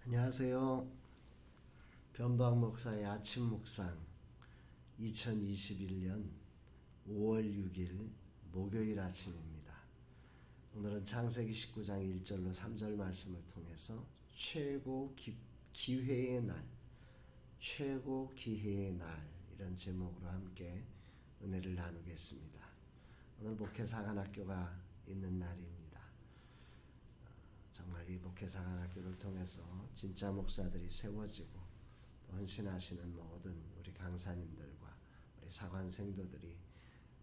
안녕하세요. 변박 목사의 아침 묵상 2021년 5월 6일 목요일 아침입니다. 오늘은 창세기 19장 1절로 3절 말씀을 통해서 기회의 날, 최고 기회의 날 이런 제목으로 함께 은혜를 나누겠습니다. 오늘 목회사관학교가 있는 날입니다. 정말 이 목회사관학교를 통해서 진짜 목사들이 세워지고 또 헌신하시는 모든 우리 강사님들과 우리 사관생도들이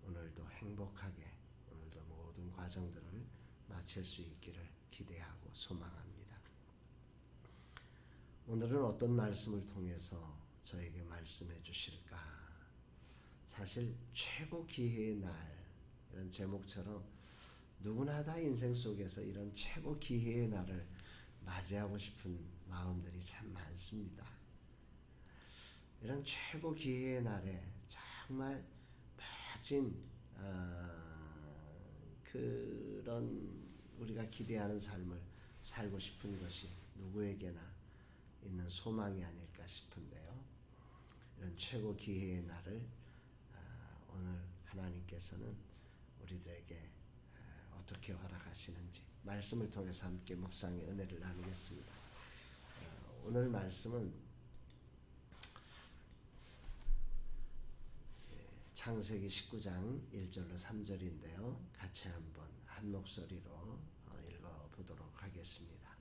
오늘도 행복하게 오늘도 모든 과정들을 마칠 수 있기를 기대하고 소망합니다. 오늘은 어떤 말씀을 통해서 저에게 말씀해 주실까? 사실 최고 기회의 날 이런 제목처럼 누구나 다 인생 속에서 이런 최고 기회의 날을 맞이하고 싶은 마음들이 참 많습니다. 이런 최고 기회의 날에 정말 멋진 그런 우리가 기대하는 삶을 살고 싶은 것이 누구에게나 있는 소망이 아닐까 싶은데요. 이런 최고 기회의 날을 오늘 하나님께서는 우리들에게 어떻게 허락하시는지 말씀을 통해서 함께 묵상의 은혜를 나누겠습니다. 오늘 말씀은 창세기 19장 1절로 3절인데요. 같이 한번 한 목소리로 읽어보도록 하겠습니다.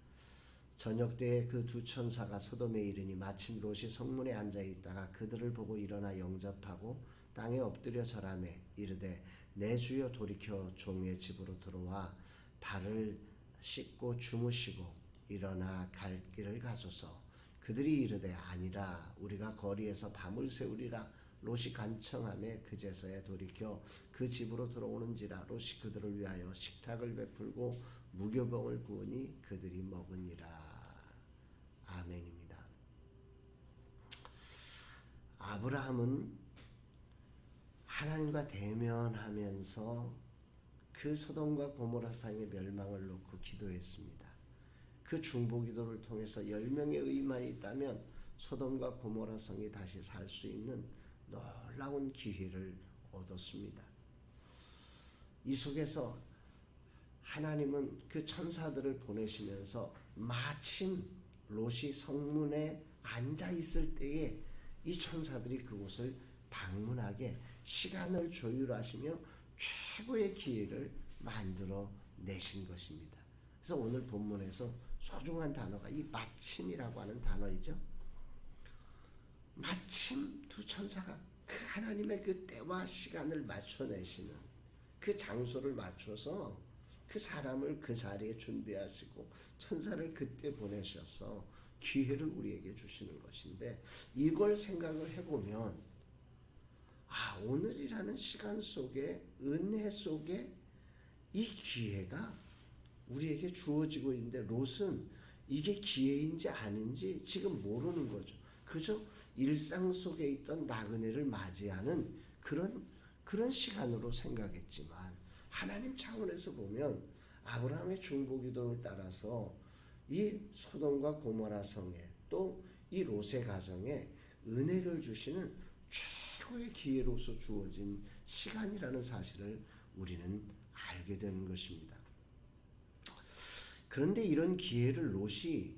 저녁 때에 그 두 천사가 소돔에 이르니 마침 롯이 성문에 앉아있다가 그들을 보고 일어나 영접하고 땅에 엎드려 절하매 이르되 내 주여 돌이켜 종의 집으로 들어와 발을 씻고 주무시고 일어나 갈 길을 가소서. 그들이 이르되 아니라 우리가 거리에서 밤을 새우리라. 롯이 간청하매 그제서야 돌이켜 그 집으로 들어오는지라. 롯이 그들을 위하여 식탁을 베풀고 무교병을 구우니 그들이 먹으니라. 아멘입니다. 아브라함은 하나님과 대면하면서 그 소돔과 고모라 상의 멸망을 놓고 기도했습니다. 그 중보기도를 통해서 10명의 의만이 있다면 소돔과 고모라 성이 다시 살 수 있는 놀라운 기회를 얻었습니다. 이 속에서 하나님은 그 천사들을 보내시면서 마침 롯이 성문에 앉아 있을 때에 이 천사들이 그곳을 방문하게 시간을 조율하시며 최고의 기회를 만들어 내신 것입니다. 그래서 오늘 본문에서 소중한 단어가 이 마침이라고 하는 단어이죠. 마침 두 천사가 그 하나님의 그 때와 시간을 맞춰내시는 그 장소를 맞춰서 그 사람을 그 자리에 준비하시고 천사를 그때 보내셔서 기회를 우리에게 주시는 것인데, 이걸 생각을 해보면 오늘이라는 시간 속에 은혜 속에 이 기회가 우리에게 주어지고 있는데 롯은 이게 기회인지 아닌지 지금 모르는 거죠. 그저 일상 속에 있던 나그네를 맞이하는 그런 시간으로 생각했지만 하나님 차원에서 보면 아브라함의 중보기도를 따라서 이 소돔과 고모라 성에 또 이 롯의 가정에 은혜를 주시는 최고의 기회로서 주어진 시간이라는 사실을 우리는 알게 되는 것입니다. 그런데 이런 기회를 롯이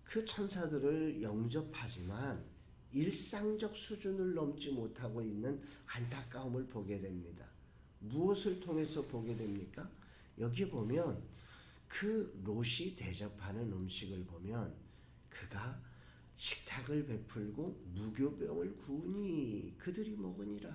그 천사들을 영접하지만 일상적 수준을 넘지 못하고 있는 안타까움을 보게 됩니다. 무엇을 통해서 보게 됩니까? 여기 보면 그 롯이 대접하는 음식을 보면 그가 식탁을 베풀고 무교병을 구우니 그들이 먹으니라.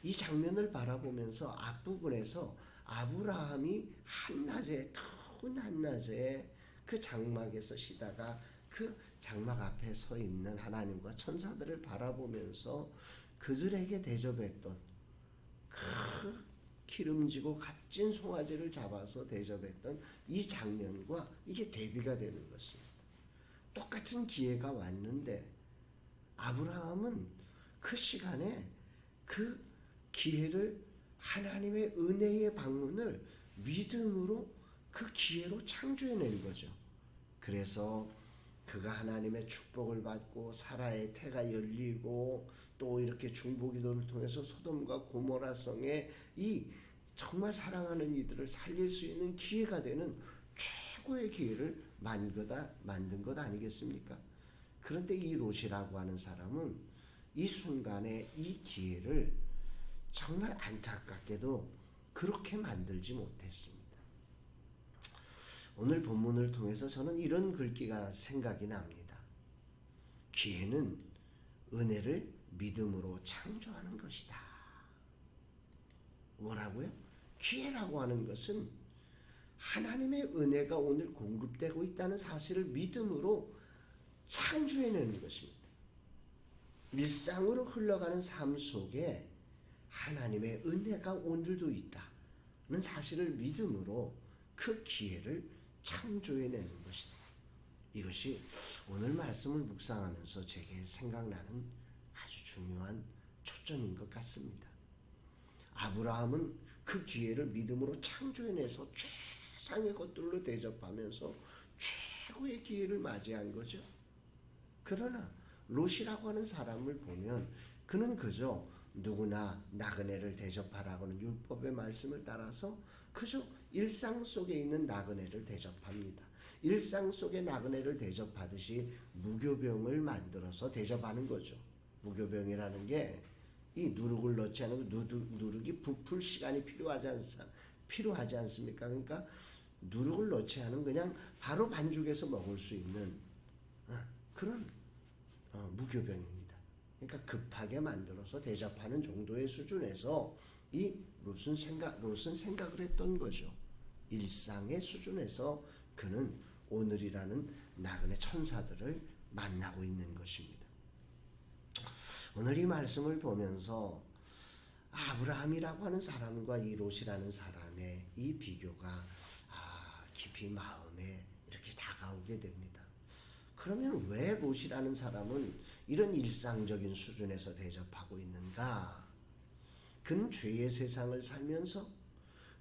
이 장면을 바라보면서 앞부분에서 아브라함이 한낮에 더운 한낮에 그 장막에서 쉬다가 그 장막 앞에 서 있는 하나님과 천사들을 바라보면서 그들에게 대접했던 그 기름지고 값진 송아지를 잡아서 대접했던 이 장면과 이게 대비가 되는 것입니다. 똑같은 기회가 왔는데 아브라함은 그 시간에 그 기회를 하나님의 은혜의 방문을 믿음으로 그 기회로 창조해낸 거죠. 그래서 그가 하나님의 축복을 받고 사라의 태가 열리고 또 이렇게 중보기도를 통해서 소돔과 고모라 성에 이 정말 사랑하는 이들을 살릴 수 있는 기회가 되는 최고의 기회를 만든 것 아니겠습니까? 그런데 이 롯이라고 하는 사람은 이 순간에 이 기회를 정말 안타깝게도 그렇게 만들지 못했습니다. 오늘 본문을 통해서 저는 이런 글귀가 생각이 납니다. 기회는 은혜를 믿음으로 창조하는 것이다. 뭐라고요? 기회라고 하는 것은 하나님의 은혜가 오늘 공급되고 있다는 사실을 믿음으로 창조해내는 것입니다. 일상으로 흘러가는 삶 속에 하나님의 은혜가 오늘도 있다는 사실을 믿음으로 그 기회를 창조해내는 것이다. 이것이 오늘 말씀을 묵상하면서 제게 생각나는 아주 중요한 초점인 것 같습니다. 아브라함은 그 기회를 믿음으로 창조해내서 최상의 것들로 대접하면서 최고의 기회를 맞이한 거죠. 그러나 롯이라고 하는 사람을 보면 그는 그저 누구나 나그네를 대접하라고는 율법의 말씀을 따라서 그저 일상 속에 있는 나그네를 대접합니다. 일상 속의 나그네를 대접하듯이 무교병을 만들어서 대접하는 거죠. 무교병이라는 게 이 누룩을 넣지 않으면 누룩이 부풀 시간이 필요하지 않습니까? 그러니까 누룩을 넣지 않으면 그냥 바로 반죽해서 먹을 수 있는 그런 무교병입니다. 그러니까 급하게 만들어서 대접하는 정도의 수준에서 이 롯은 생각을 했던 거죠. 일상의 수준에서 그는 오늘이라는 나그네 천사들을 만나고 있는 것입니다. 오늘 이 말씀을 보면서 아브라함이라고 하는 사람과 이 롯이라는 사람의 이 비교가 깊이 마음에 이렇게 다가오게 됩니다. 그러면 왜 롯이라는 사람은 이런 일상적인 수준에서 대접하고 있는가? 그는 죄의 세상을 살면서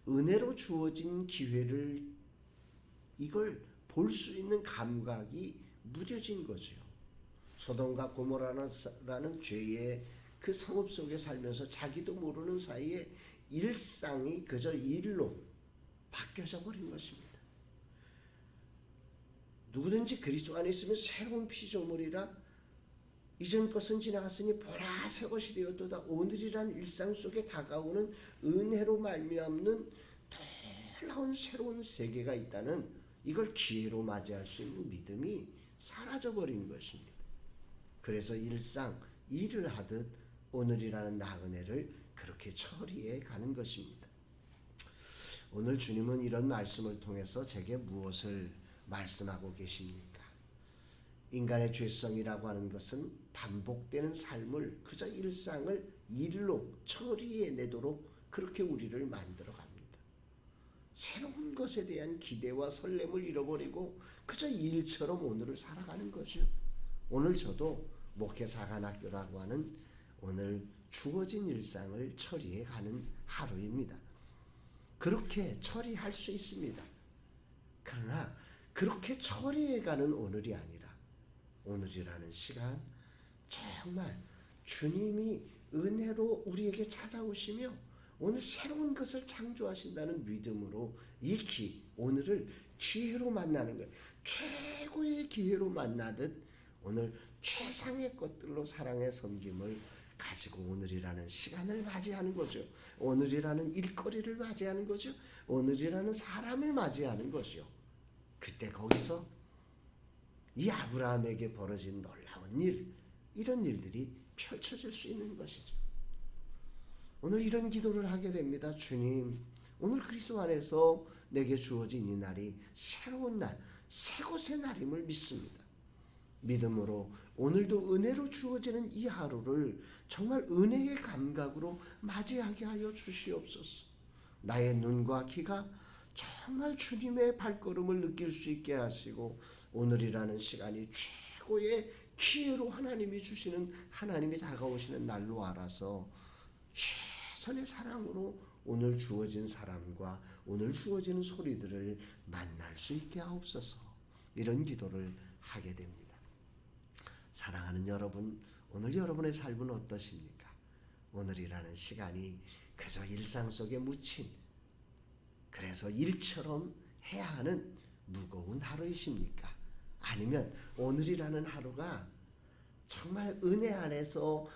은혜로 주어진 기회를 이걸 볼 수 있는 감각이 무뎌진 거죠. 소돔과 고모라라는 죄의 그 성읍 속에 살면서 자기도 모르는 사이에 일상이 그저 일로 바뀌어져 버린 것입니다. 누구든지 그리스도 안에 있으면 새로운 피조물이라 이전 것은 지나갔으니 보라 새 것이 되었도다. 오늘이란 일상 속에 다가오는 은혜로 말미암는 놀라운 새로운 세계가 있다는 이걸 기회로 맞이할 수 있는 믿음이 사라져버린 것입니다. 그래서 일상 일을 하듯 오늘이라는 나그네를 그렇게 처리해 가는 것입니다. 오늘 주님은 이런 말씀을 통해서 제게 무엇을 말씀하고 계십니까? 인간의 죄성이라고 하는 것은 반복되는 삶을 그저 일상을 일로 처리해내도록 그렇게 우리를 만들어 갑니다. 새로운 것에 대한 기대와 설렘을 잃어버리고 그저 일처럼 오늘을 살아가는 거죠. 오늘 저도 목회사관학교라고 하는 오늘 주어진 일상을 처리해 가는 하루입니다. 그렇게 처리할 수 있습니다. 그러나 그렇게 처리해 가는 오늘이 아니라 오늘이라는 시간 정말 주님이 은혜로 우리에게 찾아오시며 오늘 새로운 것을 창조하신다는 믿음으로 오늘을 기회로 만나는 거예요. 최고의 기회로 만나듯 오늘 최상의 것들로 사랑의 섬김을 가지고 오늘이라는 시간을 맞이하는 거죠. 오늘이라는 일거리를 맞이하는 거죠. 오늘이라는 사람을 맞이하는 거죠. 그때 거기서 이 아브라함에게 벌어진 놀라운 이런 일들이 펼쳐질 수 있는 것이죠. 오늘 이런 기도를 하게 됩니다. 주님, 오늘 그리스도 안에서 내게 주어진 이 날이 새로운 날, 새 곳의 날임을 믿습니다. 믿음으로 오늘도 은혜로 주어지는 이 하루를 정말 은혜의 감각으로 맞이하게 하여 주시옵소서. 나의 눈과 귀가 정말 주님의 발걸음을 느낄 수 있게 하시고 오늘이라는 시간이 최고의 기회로 하나님이 주시는 하나님이 다가오시는 날로 알아서 최선의 사랑으로 오늘 주어진 사람과 오늘 주어지는 소리들을 만날 수 있게 하옵소서. 이런 기도를 하게 됩니다. 사랑하는 여러분, 오늘 여러분의 삶은 어떠십니까? 오늘이라는 시간이 그저 일상 속에 묻힌, 그래서 일처럼 해야 하는 무거운 하루이십니까? 아니면 오늘이라는 하루가 정말 은혜 안에서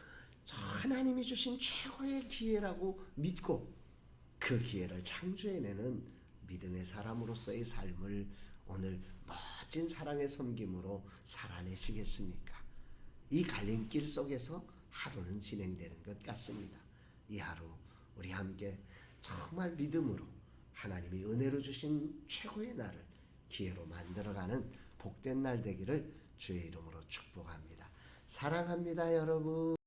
하나님이 주신 최고의 기회라고 믿고 그 기회를 창조해내는 믿음의 사람으로서의 삶을 오늘 멋진 사랑의 섬김으로 살아내시겠습니까? 이 갈림길 속에서 하루는 진행되는 것 같습니다. 이 하루 우리 함께 정말 믿음으로 하나님이 은혜로 주신 최고의 날을 기회로 만들어가는 복된 날 되기를 주의 이름으로 축복합니다. 사랑합니다, 여러분.